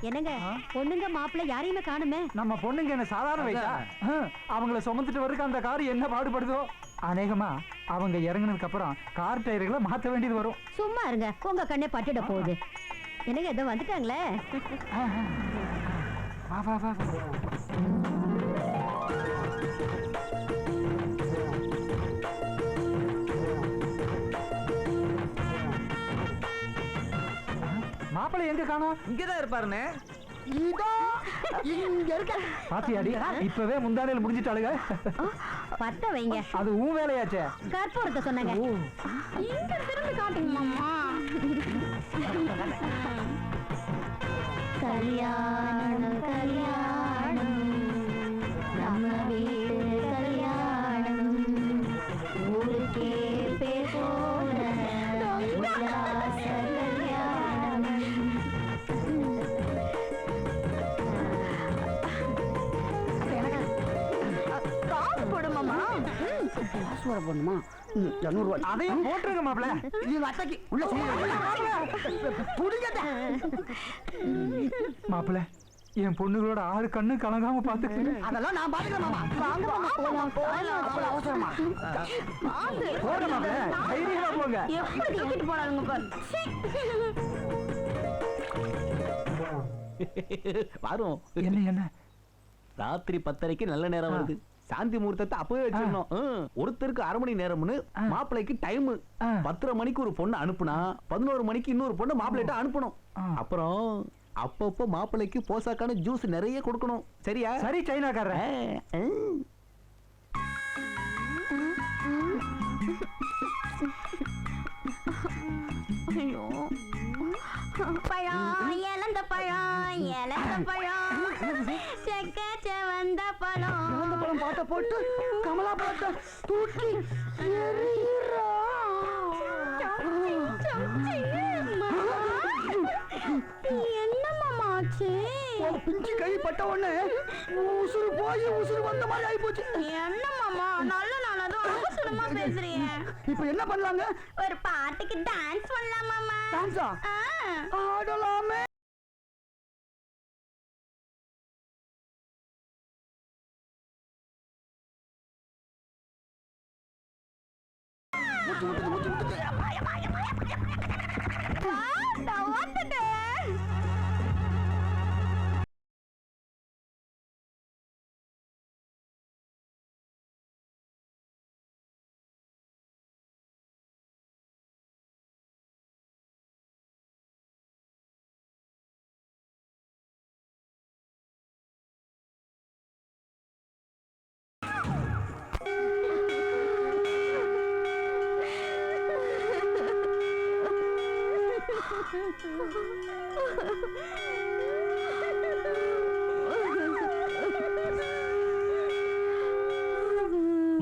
என்னங்க பொண்ணுங்க மாப்பிள்ள யாரையுமே காணுமே. நம்ம பொண்ணுங்க என்ன சாதாரண வயசா? அவங்கள சுமந்துட்டு வரதுக்கு அந்த கார் என்ன பாடுபடுதோ. அநேகமா அவங்க இறங்குனதுக்கு அப்புறம் கார் டயர்களை மாத்த வேண்டியது வரும். சும்மா இருங்க, உங்க கண்ணே பட்டுட போகுது. என்னங்க ஏதோ வந்துட்டாங்களே. வா வா வா மாப்பிள்ளை எங்க காணோம்? இங்கதான் இருப்பாருன்னு. பாத்தியாடி, இப்பவே முந்தானையில் முடிஞ்சிட்டாளுங்க. பத்த வைங்க, அது உன் வேலையாச்சே. கற்பூரத்தை சொன்னாங்க. இங்க திரும்பி காட்டுங்க மாமா. கல்யாணம் கல்யாணம் நம்ம வீட்டு கல்யாணம் ஊருக்கே பேர் போன உல்லாச கல்யாணம். காசு போடு மாமா. காசு வர போடணுமா? 200 ரூபாய். அதையும் போட்டுருங்க மாப்பிள்ள. இது அத்தைக்கு உள்ள மாப்பிள்ள, என் பொண்ணுகளோட 6 கண்ணு கலங்காம பாத்துக்கிறேன். அதெல்லாம் நான் பாத்துக்கிறேன் மாமா. வாங்க மாமா போலாம். அவ்வளவு அவசரமா? போங்க மாப்பிள்ள, தைரியமா போங்க. எப்படி தூக்கிட்டு போறாங்க பாரு. வரும். என்ன என்ன ராத்திரி 10:30க்கு நல்ல நேரம் வருது. சாந்தி முகூர்த்தத்தை அப்பவே வச்சிடணும். ஒருத்தருக்கு 1/2 மணி நேரம்னு மாப்பிள்ளைக்கு டைம். 10:30 மணிக்கு ஒரு பொண்ணு அனுப்புனா 11 மணிக்கு இன்னொரு பொண்ணு மாப்பிள்ளைட்ட அனுப்பணும். அப்புறம் அப்பப்போ மாப்பிள்ளைக்கு போசாக்கான ஜூஸ் நிறைய கொடுக்கணும். சரியா? சரி சைனாக்காரன். பழம் இழந்த பழம் இழந்த பழம் செக்க செவந்த பழம் பாட்ட போட்டு கமலா பாட்ட தூக்கி என்ன மாமா ஆச்சு? பிஞ்சு கை பட்ட உடனே உசுறு போய் உசுறு வந்த மாதிரி ஆகி போச்சு. என்ன மாமா நல்ல நாளதும் அவசரமா பேசுறீங்க. இப்ப என்ன பண்ணலாங்க? ஒரு பாட்டுக்கு டான்ஸ் பண்ணலாம் மாமா. டான்ஸா? ஆடலாமே. நான் வந்துட்டேன்.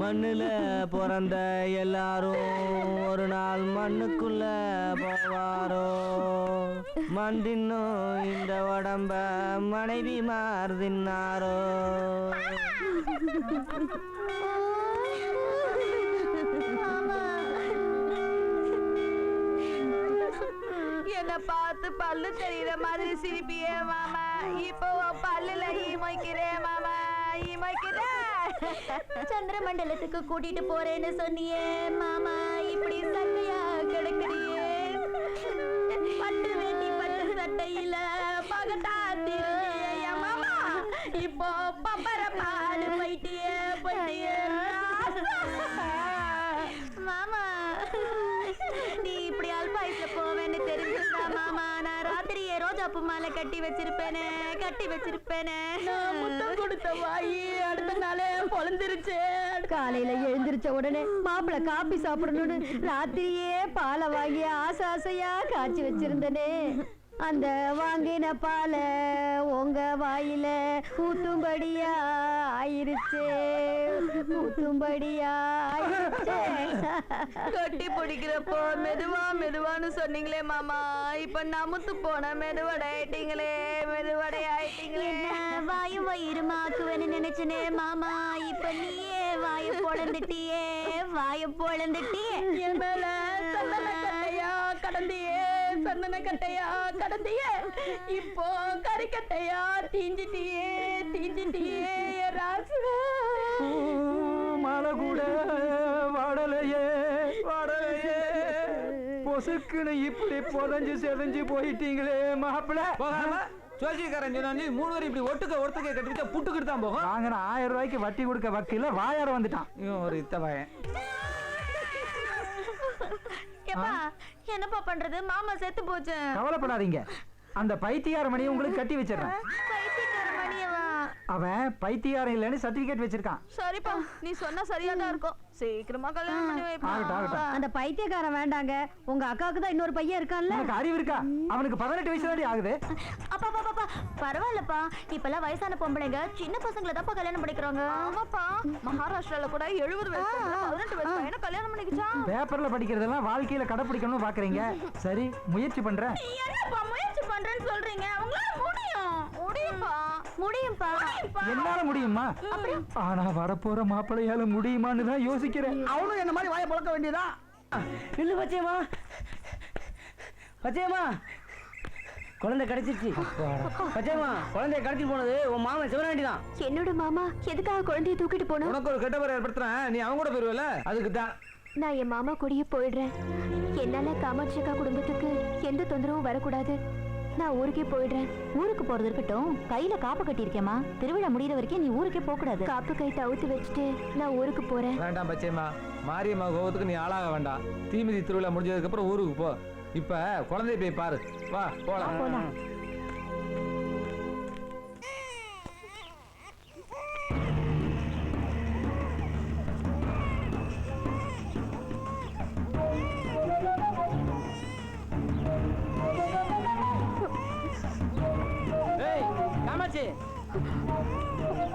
மண்ணுல பிறந்த எல்லாரும் ஒரு நாள் மண்ணுக்குள்ள போவாரோ. மண்தின்னும் இந்த உடம்ப மனைவி மாறுதின்னாரோ. என்ன பார்த்து பல்லு தெரியுற மாதிரி சிரிப்பியே மாமா. இப்போ பல்லுல ஈமைக்கிறேன் மாமா, ஈமைக்கிறேன். சந்திர மண்டலத்துக்கு கூட்டிட்டு போறேன்னு சொன்னியே மாமா, இப்படி சட்டையா கிடக்குறியே. பட்டு வேட்டி பட்டு சட்டையில பகட்டா திருந்திய மாமா, இப்போ பப்பர பாடு போயிட்டியே போயிட்டியே மாமா. நீ இப்படி அல்பாயுஸ்ல போவேன்னு தெரிஞ்சிருந்தா மாமா, நான் ராத்திரியே ரோஜாப்பூ மாலை கட்டி வச்சிருப்பேனே, கட்டி வச்சிருப்பேனே. முத்தம் கொடுத்த வாயி அடுத்த நாளே பொழந்துருச்சு. காலையில எழுந்திருச்ச உடனே மாப்பிள்ள காபி சாப்பிடணும்னு ராத்திரியே பாலை வாங்கி ஆசை ஆசையா காய்ச்சி வச்சிருந்தனே. அந்த வாங்கின பால உங்க வாயில ஊத்தும்படியா ஆயிருச்சே, ஊத்தும்படியா ஆயிருச்சே. கட்டி பிடிக்கிறப்போ மெதுவா மெதுவான்னு சொன்னீங்களே மாமா, இப்ப நமுத்து போன மெதுவடை ஆயிட்டீங்களே, மெதுவடை ஆயிட்டீங்களே. வாயும் வயிறுமாக்குவேன்னு நினைச்சனே மாமா, இப்ப நீயே வாய பொழந்துட்டியே, வாய பொழந்துட்டியே. என் மேல சந்தன கட்டையா கடந்தியே சந்தன கட்டையா கடந்தையே இப்போ கறிக்கட்டையா தீஞ்சிட்டியே ராசுவே. மழை கூட வாடலையே பொசுக்குன்னு இப்படி புதஞ்சு செதஞ்சு போயிட்டீங்களே மாப்பிள்ள. போகாம ஜோசியக்காரன் சொன்னா நீ 3 பேரும் இப்படி ஒருத்தக்க கட்டிட்டு புட்டுக்கிட்டு தான் போகும். வாங்கின 1000 ரூபாய்க்கு வட்டி கொடுக்க வக்கீல வாயார வந்துட்டான். இவன் ஒரு இத்த பையன். ஏப்பா என்னப்பா பண்றது, மாமா செத்து போச்சு. கவலைப்படாதீங்க, அந்த பைத்தியார மணியை உங்களுக்கு கட்டி வச்சிடறேன். பைத்தியக்கார மணியவா? அவன் பைத்தியாரம் இல்லைன்னு சர்டிபிகேட் வச்சிருக்கான். சரிப்பா, நீ சொன்னா சரியா தான் இருக்கும். சீக்கிரமா கல்யாணம் பண்ணி வைப்பா. ஆகட்டும். அந்த பைத்தியக்காரன் வேண்டாங்க, உங்க அக்காவுக்கு தான் இன்னொரு பையன் இருக்கான்ல. உனக்கு அறிவு இருக்கா? அவனுக்கு 18 வயசு தாண்டி ஆகுது. அப்பா பரவாயில்லப்பா, இப்பெல்லாம் வயசான பொம்பளைங்க சின்ன பசங்களை தான் கல்யாணம் பண்ணிக்கிறாங்க. ஆமாப்பா, மகாராஷ்டிரால கூட 70 வயசு 18 வயசு பையனை கல்யாணம் பண்ணிக்கிச்சான். பேப்பர்ல படிக்கிறதெல்லாம் வாழ்க்கையில கடைப்பிடிக்கணும்னு பாக்குறீங்க. சரி, முயற்சி பண்றேன். என்னப்பா முயற்சி பண்றேன்னு சொல்றீங்க? உங்களால முடியும்பா. என்னால முடியுமா? ஆனா வரப்போற மாப்பிள்ளையால முடியுமான்னு தான் யோசிக்கிறேன். அவனும் என்ன மாதிரி வாயை பழக்க வேண்டியதா? நில்லு பச்சையம்மா குழந்தை கிடைச்சிருச்சு. பச்சையம்மா குழந்தைய கடத்தி போனது உன் மாமன் சிவனாண்டி தான். என்னோட மாமா எதுக்காக குழந்தைய தூக்கிட்டு போனோம்? உனக்கு ஒரு கெட்ட பேர் ஏற்படுத்துறேன், நீ அவன் கூட போயிருவல, அதுக்கு தான். நான் என் மாமா கூடயே போயிடுறேன். என்னால காமாட்சி அக்கா குடும்பத்துக்கு எந்த தொந்தரவும் வரக்கூடாது. நான் ஊருக்கே போயிடுறேன். ஊருக்கு போறது இருக்கட்டும், கையில காப்பு கட்டி இருக்கேமா. திருவிழா முடியிற வரைக்கும் நீ ஊருக்கே போக கூடாது. காப்பு கை தவுத்து வச்சுட்டு நான் ஊருக்கு போறேன். வேண்டாம் பச்சையம்மா, மாரியம்மா கோபத்துக்கு நீ ஆளாக வேண்டாம். தீமிதி திருவிழா முடிஞ்சதுக்கு அப்புறம் ஊருக்கு போ. இப்ப குழந்தைய போய் பாரு. வா போலாம். காமாட்சி,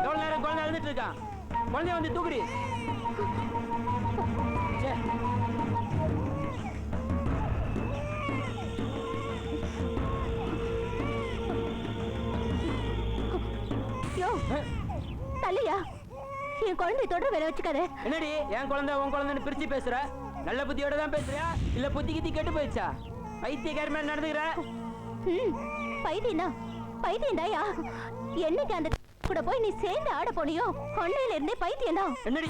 எவ்வளவு நேரம் குழந்தை அழுதுட்டு இருக்கான்? குழந்தைய வந்து தூக்குடி. தள்ளியா, என் குழந்தை தொடர வேலை வச்சுக்காத. என்னடி என் குழந்தை உன் குழந்தைன்னு பிரிச்சு பேசுற? நல்ல புத்தியோட தான் பேசுறியா இல்ல புத்தி கித்தி கெட்டு போயிடுச்சா? பைத்தியக்கார மாதிரி நடந்துக்கிற. பைத்தியம் தாயா. என்னைக்கு அந்த கூட போய் நீ சேர்ந்து ஆட போனியோ கொண்டையில இருந்தே பைத்தியம் தான். என்னடி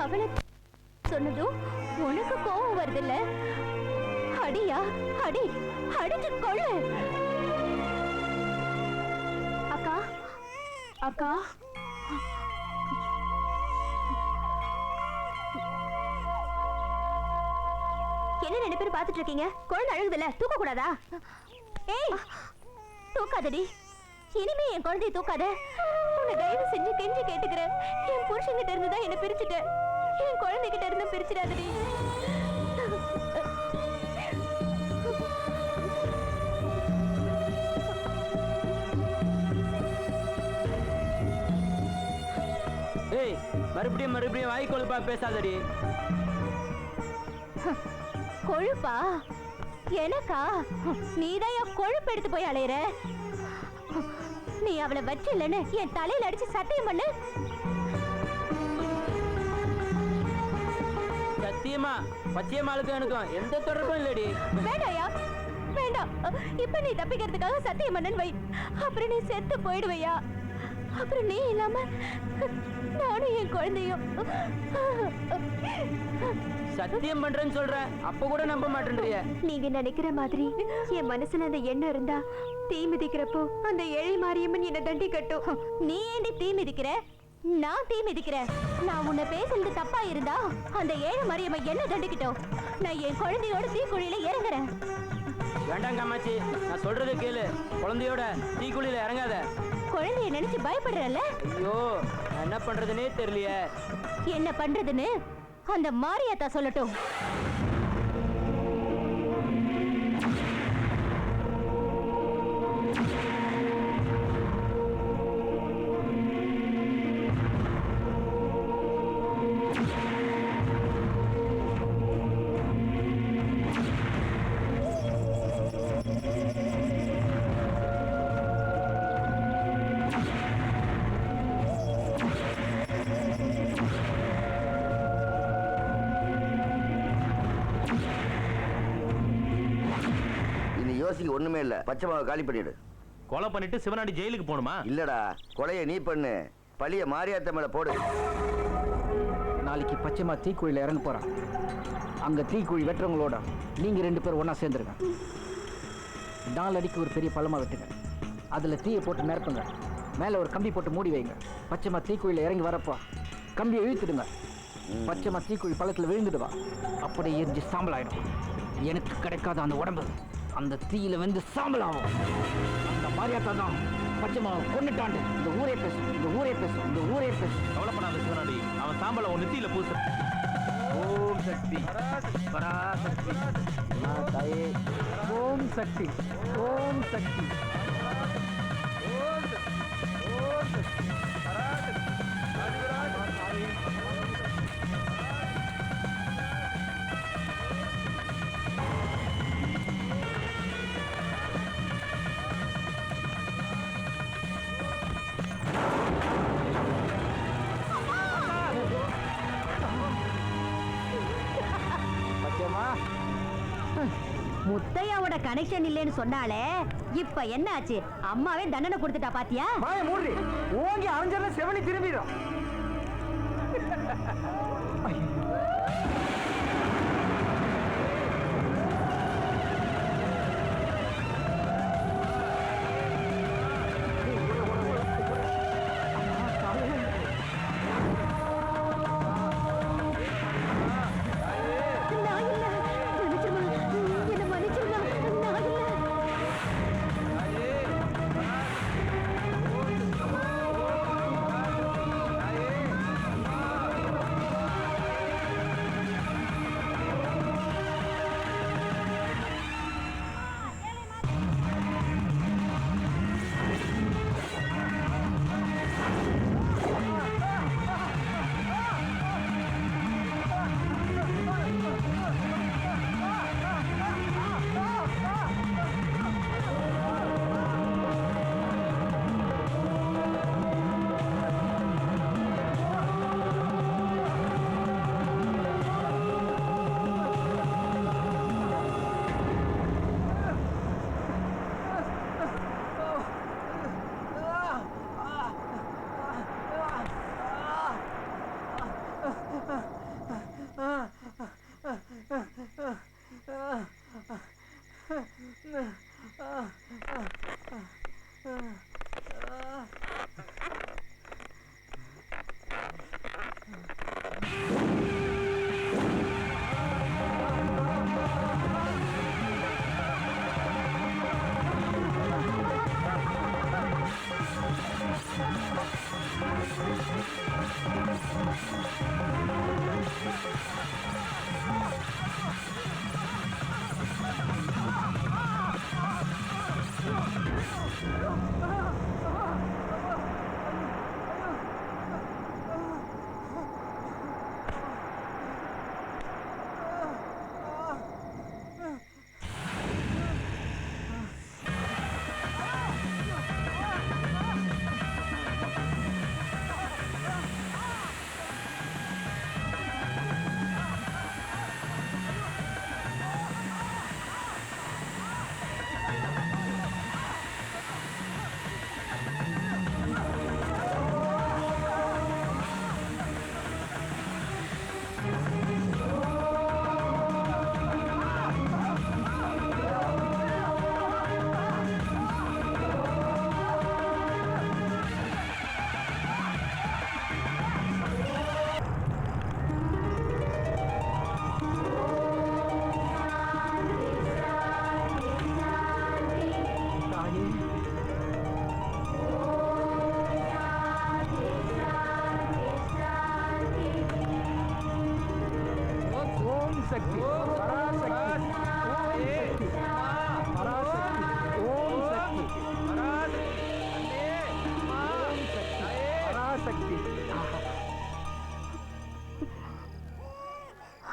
அவளை சொன்னதும் உனக்கு கோவம் வருதில்ல? அடியா, அடிச்சு கொள்ளு. அக்கா என்ன 2 பேரும் பாத்துட்டு இருக்கீங்க? குழந்தை அழுகுதுல, தூக்க கூடாதா? ஏய், தூக்காதடி. இனிமே என் குழந்தைய தூக்காத. உன்னை தயவு செஞ்சு கெஞ்சி கேட்டுக்கிறேன். என் புருஷன்கிட்ட இருந்து தான் என்ன பிரிச்சுட்ட. என் குழந்தைகிட்ட இருந்து பிரிச்சிடாதடி. ஏய், மறுபடியும் வாய் கொழுப்பா பேசாதடி. கொழுப்பா? எனக்கா? நீதான் என் கொழுப்பு எடுத்து போய் அலையிற. நீ அவளை வச்சில்லன்னு என் தலையில அடிச்சு சத்தியம் பண்ணு. சத்தியமா பச்சையம்மாளுக்கும் எனக்கும் எந்த தொடர்பும் இல்லடி. வேண்டாயா, வேண்டாம். இப்ப நீ தப்பிக்கிறதுக்காக சத்தியம் பண்ணன்னு வை. அப்புறம் நீ செத்து போயிடுவையா. அப்புறம் நீ இல்லாம நானும் என் குழந்தையும். சத்தியம் பண்றேன்னு சொல்ற, அப்ப கூட நம்ப மாட்டேன்றிய. நீங்க நினைக்கிற மாதிரி என் மனசுல அந்த எண்ணம் இருந்தா தீ மிதிக்கிறப்போ அந்த ஏழை மாரியம்மன் என்ன தண்டி கட்டும். நீ ஏண்டி தீ மிதிக்கிற? நான் தீ மிதிக்கிறேன். நான் உன்னை பேசுறது தப்பா இருந்தா அந்த ஏழை மாரியம்மன் என்ன தண்டிக்கிட்டோம். நான் என் குழந்தையோட தீக்குழியில இறங்குறேன். வேண்டாம் காமாட்சி, நான் சொல்றதை கேளு. குழந்தையோட தீக்குழியில இறங்காத. குழந்தைய நினைச்சு பயப்படுறல? ஐயோ, என்ன பண்றதுன்னே தெரியலையே. என்ன பண்றதுன்னு அந்த மாரியாத்தா சொல்லட்டும். யோசிக்க ஒண்ணுமே இல்ல. பச்சை மாவை காலி பண்ணிடு. கொலை பண்ணிட்டு சிவனாடி ஜெயிலுக்கு போகணுமா? இல்லடா, கொலையை நீ பண்ணு, பழிய மாரியாத்த மேல போடு. நாளைக்கு பச்சைமா தீக்குழியில இறங்க போறான். அங்க தீக்குழி வெட்டுறவங்களோட நீங்க 2 பேரும் ஒண்ணா சேர்ந்துருங்க. 4 அடிக்கு ஒரு பெரிய பள்ளமா வெட்டுங்க. அதுல தீயை போட்டு நிரப்புங்க. மேல ஒரு கம்பி போட்டு மூடி வைங்க. பச்சைமா தீக்குழியில இறங்கி வரப்போ கம்பியை இழுத்துடுங்க. பச்சைமா தீக்குழி பள்ளத்துல விழுந்துடுவா. அப்படியே எரிஞ்சு சாம்பல் ஆயிடும். எனக்கு கிடைக்காத அந்த உடம்பு அந்த தீயில வந்து சாம்பல் ஆகும். அந்த மாரியாத்தா தான் பச்சைமா கொண்டுட்டாண்டு. இந்த ஊரே பேசும், இந்த ஊரே பேசும், இந்த ஊரே பேசும். கவலைப்படாத சிவனாடி, அவன் சாம்பலை உன் நெத்தியில பூசு. ஓம் சக்தி பராசக்தி தாயே. ஓம் சக்தி, ஓம் சக்தி. முத்தையாவோட கனெக்ஷன் இல்லைன்னு சொன்னாலே இப்ப என்ன ஆச்சு? அம்மாவே தண்டனை கொடுத்துட்டா பாத்தியா? வாய மூடி. ஓங்கி அரைஞ்சல செவனி திரும்பிடும்.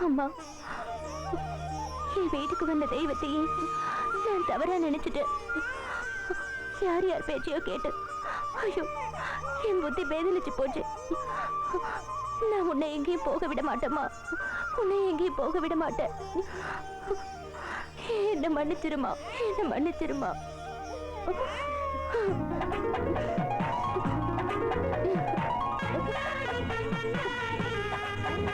அம்மா, என் வீட்டுக்கு வந்த தெய்வத்தையே நான் தவறா நினைச்சிட்டேன். யார் யார் பேச்சையோ கேட்டு ஐயோ என் புத்தி பேதலிச்சு போச்சு. நான் உன்னை எங்கேயும் போக விட மாட்டேம்மா, உன்னை எங்கேயும் போக விட மாட்டேன். என்ன மன்னிச்சிருமா, என்ன மன்னிச்சிருமா.